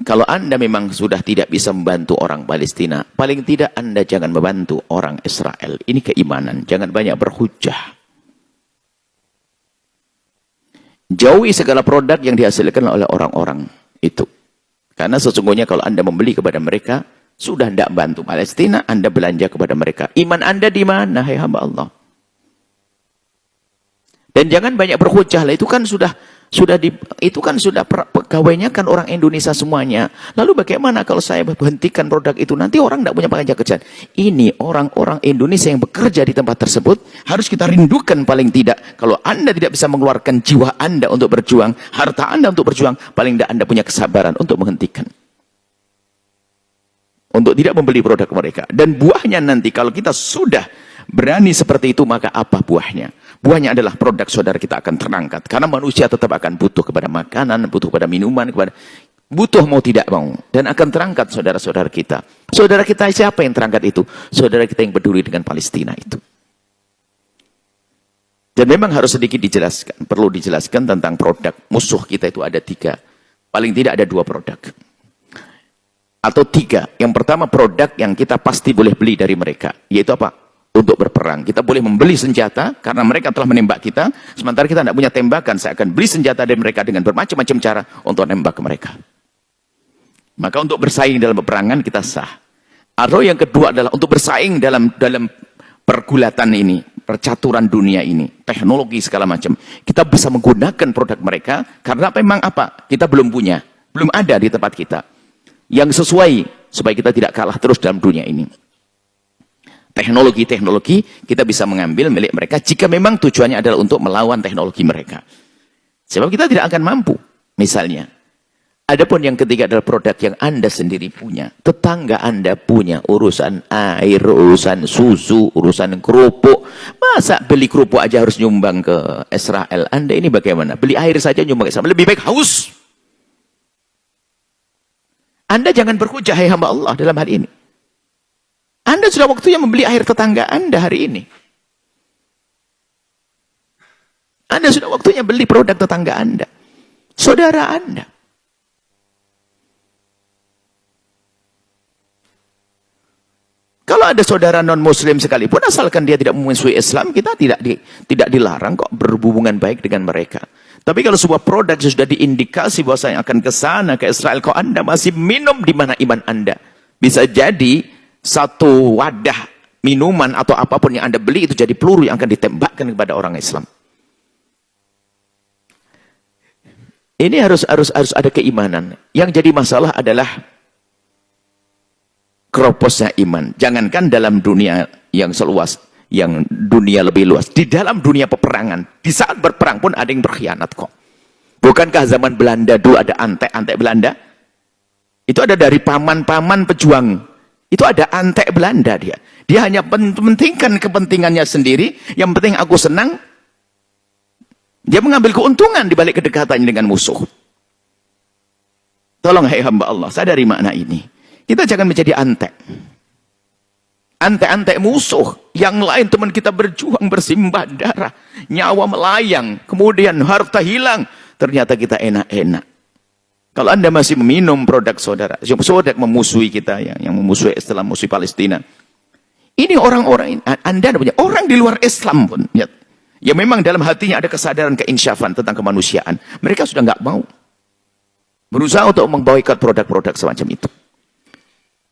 Kalau Anda memang sudah tidak bisa membantu orang Palestina, paling tidak Anda jangan membantu orang Israel. Ini keimanan, jangan banyak berhujjah. Jauhi segala produk yang dihasilkan oleh orang-orang itu. Karena sesungguhnya kalau Anda membeli kepada mereka, sudah tidak bantu Palestina, Anda belanja kepada mereka. Iman Anda di mana, hai hamba Allah? Dan jangan banyak berhujjah lah, itu kan sudah pegawainya kan orang Indonesia semuanya. Lalu bagaimana kalau saya berhentikan produk itu, nanti orang tidak punya pekerjaan kerjaan. Ini orang-orang Indonesia yang bekerja di tempat tersebut harus kita rindukan paling tidak. Kalau Anda tidak bisa mengeluarkan jiwa Anda untuk berjuang, harta Anda untuk berjuang, paling tidak Anda punya kesabaran untuk menghentikan, untuk tidak membeli produk mereka. Dan buahnya nanti kalau kita sudah berani seperti itu, maka apa buahnya? Buahnya adalah produk saudara kita akan terangkat. Karena manusia tetap akan butuh kepada makanan, butuh kepada minuman, butuh mau tidak mau. Dan akan terangkat saudara-saudara kita. Saudara kita siapa yang terangkat itu? Saudara kita yang peduli dengan Palestina itu. Dan memang harus sedikit dijelaskan, perlu dijelaskan tentang produk musuh kita itu ada 3. Paling tidak ada 2 produk. Atau 3. Yang pertama produk yang kita pasti boleh beli dari mereka. Yaitu apa? Untuk berperang. Kita boleh membeli senjata karena mereka telah menembak kita. Sementara kita tidak punya tembakan. Saya akan beli senjata dari mereka dengan bermacam-macam cara untuk menembak mereka. Maka untuk bersaing dalam peperangan kita sah. Atau yang kedua adalah untuk bersaing dalam pergulatan ini, percaturan dunia ini, teknologi segala macam. Kita bisa menggunakan produk mereka karena memang apa? Kita belum punya, belum ada di tempat kita yang sesuai supaya kita tidak kalah terus dalam dunia ini. Teknologi-teknologi kita bisa mengambil milik mereka jika memang tujuannya adalah untuk melawan teknologi mereka. Sebab kita tidak akan mampu. Misalnya, adapun yang ketiga adalah produk yang Anda sendiri punya. Tetangga Anda punya urusan air, urusan susu, urusan kerupuk. Masa beli kerupuk aja harus nyumbang ke Israel? Anda ini bagaimana? Beli air saja nyumbang ke Israel. Lebih baik haus. Anda jangan berhujjah, hai hamba Allah, dalam hal ini. Anda sudah waktunya membeli air tetangga Anda hari ini. Anda sudah waktunya beli produk tetangga Anda. Saudara Anda. Kalau ada saudara non-muslim sekalipun, asalkan dia tidak memusuhi Islam, kita tidak dilarang kok berhubungan baik dengan mereka. Tapi kalau sebuah produk sudah diindikasi bahwa saya akan ke sana, ke Israel, kok Anda masih minum, di mana iman Anda? Bisa jadi satu wadah minuman atau apapun yang Anda beli itu jadi peluru yang akan ditembakkan kepada orang Islam. Ini harus ada keimanan. Yang jadi masalah adalah keroposnya iman. Jangankan dalam dunia yang seluas, yang dunia lebih luas, di dalam dunia peperangan, di saat berperang pun ada yang berkhianat kok. Bukankah zaman Belanda dulu ada antek-antek Belanda? Itu ada dari paman-paman pejuang. Itu ada antek Belanda dia. Dia hanya mementingkan kepentingannya sendiri. Yang penting aku senang. Dia mengambil keuntungan di balik kedekatannya dengan musuh. Tolong hai hamba Allah, sadari makna ini. Kita jangan menjadi antek. Antek-antek musuh. Yang lain teman kita berjuang, bersimbah darah. Nyawa melayang. Kemudian harta hilang. Ternyata kita enak-enak. Kalau Anda masih meminum produk saudara memusuhi kita, yang memusuhi Islam, musuh Palestina. Ini orang-orang, Anda punya orang di luar Islam pun, ya memang dalam hatinya ada kesadaran keinsyafan tentang kemanusiaan. Mereka sudah nggak mau berusaha untuk memboikot produk-produk semacam itu.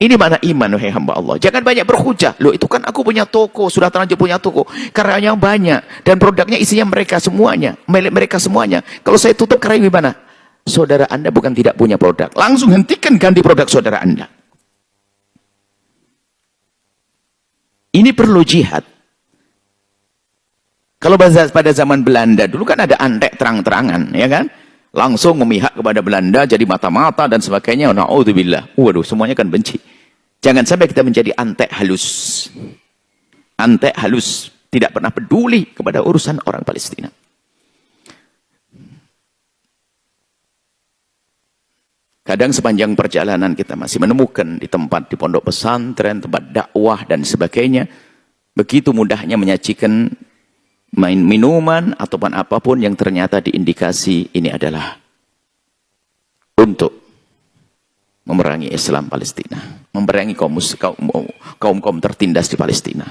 Ini mana iman, wahai hamba Allah. Jangan banyak berhujah. Loh, itu kan aku punya toko, sudah terlanjur punya toko, karyanya banyak dan produknya isinya mereka semuanya, milik mereka semuanya. Kalau saya tutup karya gimana? Saudara Anda bukan tidak punya produk. Langsung hentikan, ganti produk saudara Anda. Ini perlu jihad. Kalau pada zaman Belanda dulu kan ada antek terang-terangan, ya kan? Langsung memihak kepada Belanda, jadi mata-mata dan sebagainya. Na'udzubillah. Waduh, semuanya kan benci. Jangan sampai kita menjadi antek halus. Antek halus. Tidak pernah peduli kepada urusan orang Palestina. Kadang sepanjang perjalanan kita masih menemukan di tempat, di pondok pesantren, tempat dakwah dan sebagainya, begitu mudahnya menyajikan minuman ataupun apapun yang ternyata diindikasi ini adalah untuk memerangi Islam Palestina, memerangi kaum tertindas di Palestina.